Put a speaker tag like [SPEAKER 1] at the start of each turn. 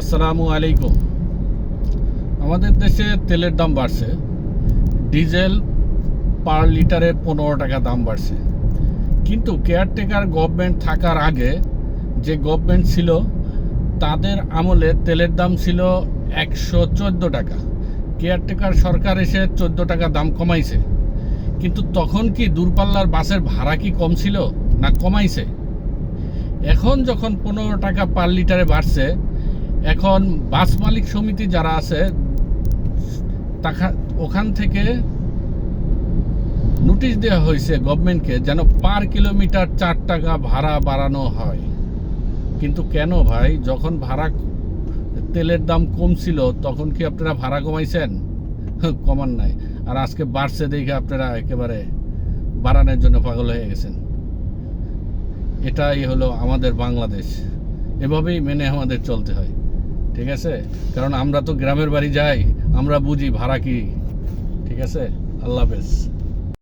[SPEAKER 1] আসসালামু আলাইকুম। আমাদের দেশে তেলের দাম বাড়ছে। ডিজেল পার লিটারে 15 টাকা দাম বাড়ছে। কিন্তু কেয়ারটেকার গভর্নমেন্ট থাকার আগে যে গভর্নমেন্ট ছিল তাদের আমলে তেলের দাম ছিল 114 টাকা। কেয়ারটেকার সরকার এসে 14 টাকা দাম কমাইছে। কিন্তু তখন কি দূরপাল্লার বাসের ভাড়া কি কম ছিল না কমাইছে? এখন যখন 15 টাকা পার লিটারে বাড়ছে, এখন বাস মালিক সমিতি যারা আছে ওখান থেকে নোটিশ দেওয়া হয়েছে গভর্নমেন্টকে যেন পার কিলোমিটার 4 টাকা ভাড়া বাড়ানো হয়। কিন্তু কেন ভাই, যখন তেলের দাম কম ছিল তখন কি আপনারা ভাড়া কমাইছেন? কমান নাই। আর আজকে বাড়ছে দেখে আপনারা একেবারে বাড়ানোর জন্য পাগল হয়ে গেছেন। এটাই হলো আমাদের বাংলাদেশ। এভাবেই মেনে আমাদের চলতে হয়, ঠিক আছে? কারণ আমরা তো গ্রামের বাড়ি যাই, আমরা বুঝি ভাড়া কি। ঠিক আছে, আল্লাহ হাফেজ।